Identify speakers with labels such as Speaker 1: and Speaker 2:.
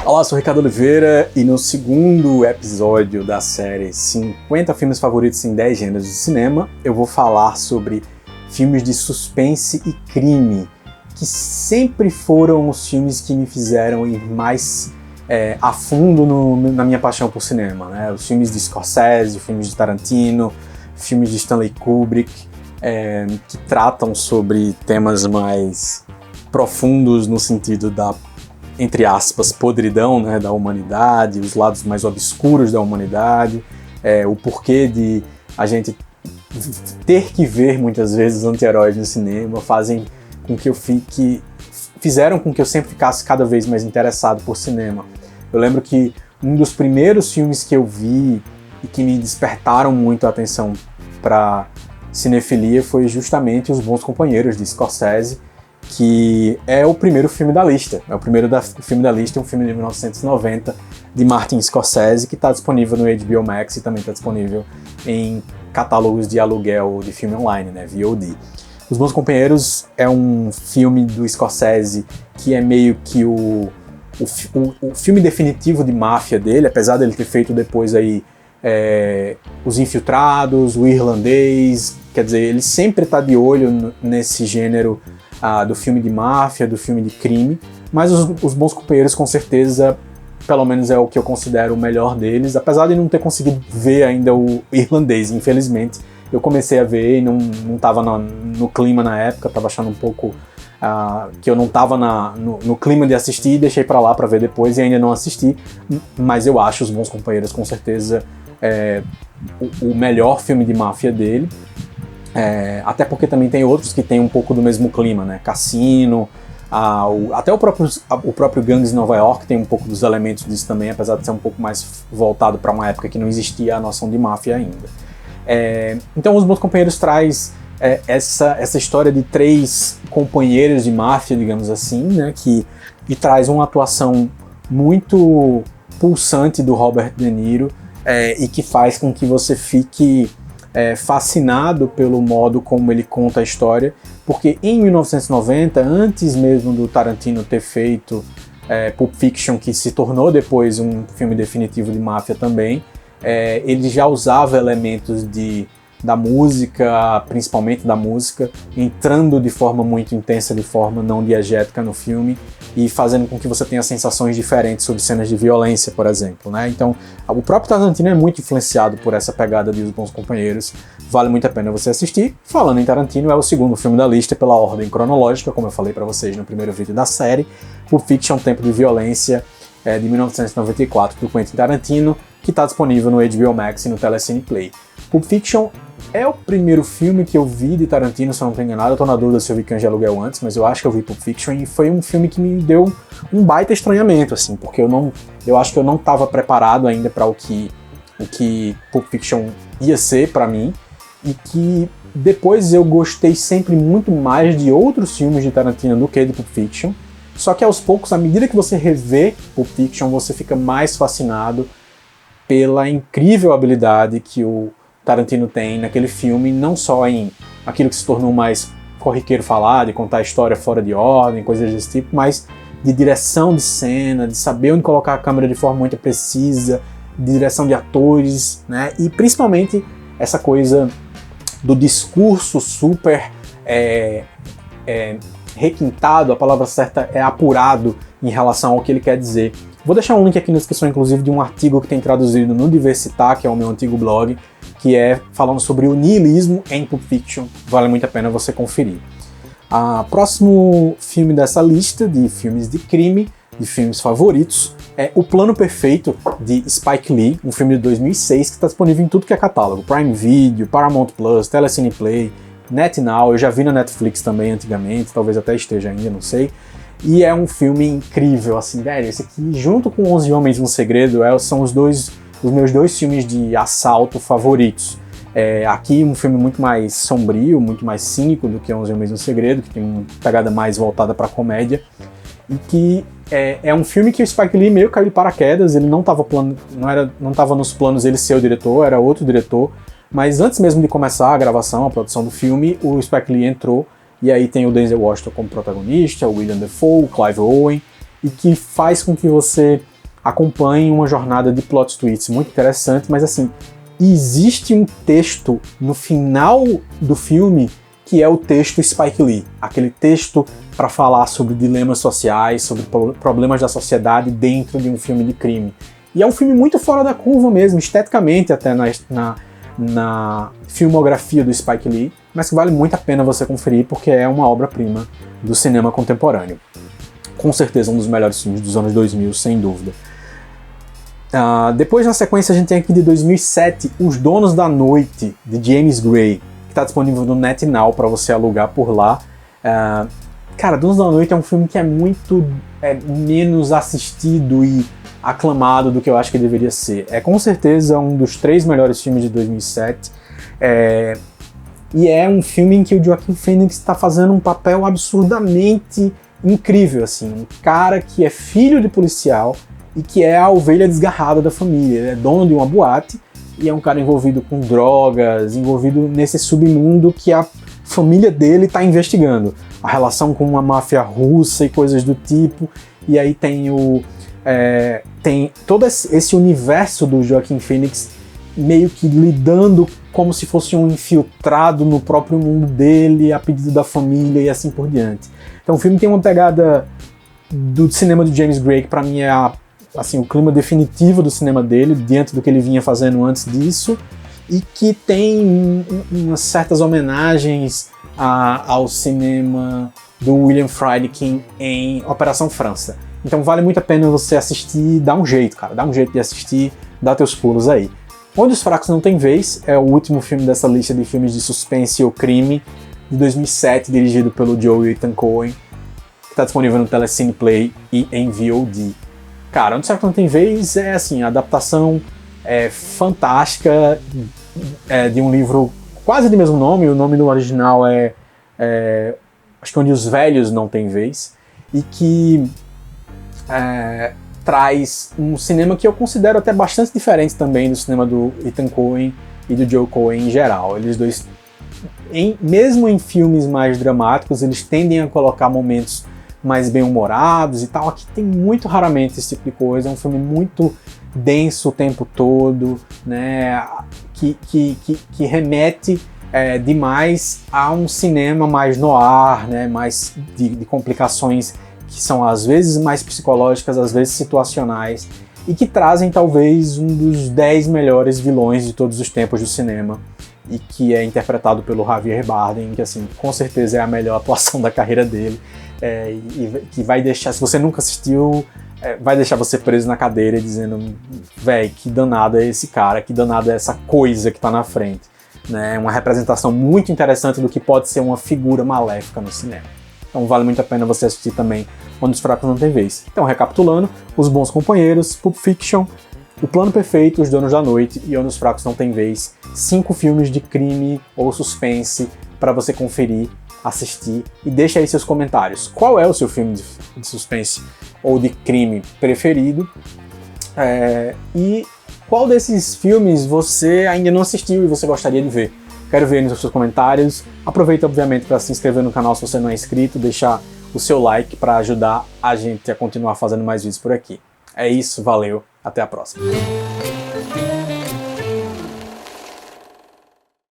Speaker 1: Olá, sou Ricardo Oliveira e no segundo episódio da série 50 filmes favoritos em 10 gêneros de cinema, eu vou falar sobre filmes de suspense e crime, que sempre foram os filmes que me fizeram ir mais a fundo na minha paixão por cinema, né? Os filmes de Scorsese, filmes de Tarantino, filmes de Stanley Kubrick, que tratam sobre temas mais profundos no sentido da, entre aspas, podridão, né, da humanidade, os lados mais obscuros da humanidade, o porquê de a gente ter que ver muitas vezes anti-heróis no cinema, fizeram com que eu sempre ficasse cada vez mais interessado por cinema. Eu lembro que um dos primeiros filmes que eu vi e que me despertaram muito a atenção para cinefilia foi justamente Os Bons Companheiros, de Scorsese, que é o primeiro filme da lista. É o primeiro filme da lista, um filme de 1990 de Martin Scorsese, que está disponível no HBO Max e também está disponível em catálogos de aluguel de filme online, né, VOD. Os Bons Companheiros é um filme do Scorsese que é meio que o filme definitivo de máfia dele, apesar dele ter feito depois aí Os Infiltrados, O Irlandês, quer dizer, ele sempre está de olho nesse gênero do filme de máfia, do filme de crime, mas os Bons Companheiros com certeza, pelo menos é o que eu considero o melhor deles, apesar de não ter conseguido ver ainda o Irlandês, infelizmente. Eu comecei a ver e não estava no clima na época, estava achando um pouco que eu não estava no clima de assistir, deixei para lá para ver depois e ainda não assisti, mas eu acho Os Bons Companheiros com certeza o melhor filme de máfia dele. Até porque também tem outros que tem um pouco do mesmo clima, né? Cassino, até o próprio Gangues de Nova York tem um pouco dos elementos disso também, apesar de ser um pouco mais voltado para uma época que não existia a noção de máfia ainda. Então Os Bons Companheiros traz essa história de 3 companheiros de máfia, digamos assim, né? E traz uma atuação muito pulsante do Robert De Niro e que faz com que você fique fascinado pelo modo como ele conta a história, porque em 1990, antes mesmo do Tarantino ter feito Pulp Fiction, que se tornou depois um filme definitivo de máfia também, ele já usava elementos da música, principalmente da música, entrando de forma muito intensa, de forma não diegética no filme, e fazendo com que você tenha sensações diferentes sobre cenas de violência, por exemplo, né? Então, o próprio Tarantino é muito influenciado por essa pegada de Os Bons Companheiros, vale muito a pena você assistir. Falando em Tarantino, é o segundo filme da lista pela ordem cronológica, como eu falei para vocês no primeiro vídeo da série, Pulp Fiction, Tempo de Violência, de 1994, do Quentin Tarantino, que está disponível no HBO Max e no Telecine Play. Pulp Fiction é o primeiro filme que eu vi de Tarantino, se eu não estou enganado. Eu tô na dúvida se eu vi Cães de Aluguel antes, mas eu acho que eu vi Pulp Fiction e foi um filme que me deu um baita estranhamento, assim, porque eu acho que eu não estava preparado ainda para o que Pulp Fiction ia ser para mim, e que depois eu gostei sempre muito mais de outros filmes de Tarantino do que de Pulp Fiction, só que aos poucos, à medida que você revê Pulp Fiction, você fica mais fascinado pela incrível habilidade que o Tarantino tem naquele filme, não só em aquilo que se tornou mais corriqueiro falar, de contar a história fora de ordem, coisas desse tipo, mas de direção de cena, de saber onde colocar a câmera de forma muito precisa, de direção de atores, né? E principalmente essa coisa do discurso super requintado, a palavra certa é apurado em relação ao que ele quer dizer. Vou deixar um link aqui na descrição, inclusive, de um artigo que tem traduzido no Diversitar, que é o meu antigo blog, que é falando sobre o niilismo em Pulp Fiction. Vale muito a pena você conferir. Próximo filme dessa lista de filmes de crime, de filmes favoritos, é O Plano Perfeito, de Spike Lee, um filme de 2006 que está disponível em tudo que é catálogo. Prime Video, Paramount Plus, Telecine Play, NetNow. Eu já vi na Netflix também antigamente, talvez até esteja ainda, não sei. E é um filme incrível, assim, velho. Esse aqui, junto com 11 Homens e um Segredo, são os meus 2 filmes de assalto favoritos. Aqui um filme muito mais sombrio, muito mais cínico do que 11 Homens e um Segredo, que tem uma pegada mais voltada para comédia. E que é um filme que o Spike Lee meio caiu de paraquedas, ele não estava nos planos ele ser o diretor, era outro diretor. Mas antes mesmo de começar a gravação, a produção do filme, o Spike Lee entrou. E aí tem o Denzel Washington como protagonista, o William Dafoe, o Clive Owen, e que faz com que você acompanhem uma jornada de plot twists muito interessante, mas assim, existe um texto no final do filme que é o texto Spike Lee, aquele texto para falar sobre dilemas sociais, sobre problemas da sociedade dentro de um filme de crime. E é um filme muito fora da curva mesmo, esteticamente até na filmografia do Spike Lee, mas que vale muito a pena você conferir porque é uma obra-prima do cinema contemporâneo. Com certeza um dos melhores filmes dos anos 2000, sem dúvida. Depois, na sequência, a gente tem aqui de 2007, Os Donos da Noite, de James Gray, que está disponível no NetNow para você alugar por lá. Cara, Donos da Noite é um filme que é muito menos assistido e aclamado do que eu acho que deveria ser. É com certeza um dos 3 melhores filmes de 2007. E é um filme em que o Joaquin Phoenix está fazendo um papel absurdamente incrível, assim. Um cara que é filho de policial e que é a ovelha desgarrada da família. Ele é dono de uma boate e é um cara envolvido com drogas, envolvido nesse submundo que a família dele está investigando. A relação com uma máfia russa e coisas do tipo. E aí tem tem todo esse universo do Joaquin Phoenix meio que lidando como se fosse um infiltrado no próprio mundo dele, a pedido da família e assim por diante. Então o filme tem uma pegada do cinema do James Gray, que pra mim é assim, o clima definitivo do cinema dele, diante do que ele vinha fazendo antes disso, e que tem umas certas homenagens ao cinema do William Friedkin em Operação França. Então vale muito a pena você assistir, dá um jeito, cara, dá um jeito de assistir, dá teus pulos aí. Onde os Fracos Não Têm Vez é o último filme dessa lista de filmes de suspense ou crime, de 2007, dirigido pelo Joe Ethan Coen, que está disponível no Telecine Play e em VOD. Cara, Onde os Fracos Não Têm Vez é assim, a adaptação fantástica de um livro quase de mesmo nome, o nome do original acho que Onde os Velhos Não Têm Vez, e que traz um cinema que eu considero até bastante diferente também do cinema do Ethan Coen e do Joe Coen em geral. Eles dois, mesmo em filmes mais dramáticos, eles tendem a colocar momentos mais bem-humorados e tal. Aqui tem muito raramente esse tipo de coisa, é um filme muito denso o tempo todo, né, que remete demais a um cinema mais noir, né, mais de complicações que são às vezes mais psicológicas, às vezes situacionais, e que trazem talvez um dos 10 melhores vilões de todos os tempos do cinema, e que é interpretado pelo Javier Bardem, que assim, com certeza é a melhor atuação da carreira dele, e que vai deixar, se você nunca assistiu, vai deixar você preso na cadeira dizendo, véi, que danado é esse cara, que danado é essa coisa que tá na frente, né? Uma representação muito interessante do que pode ser uma figura maléfica no cinema. Então vale muito a pena você assistir também Onde os Fracos Não Têm Vez. Então, recapitulando, Os Bons Companheiros, Pulp Fiction, O Plano Perfeito, Os Donos da Noite e Onde os Fracos Não Têm Vez. 5 filmes de crime ou suspense para você conferir, assistir, e deixa aí seus comentários. Qual é o seu filme de suspense ou de crime preferido? E qual desses filmes você ainda não assistiu e você gostaria de ver? Quero ver nos seus comentários. Aproveita, obviamente, para se inscrever no canal se você não é inscrito, deixar o seu like para ajudar a gente a continuar fazendo mais vídeos por aqui. É isso, valeu, até a próxima.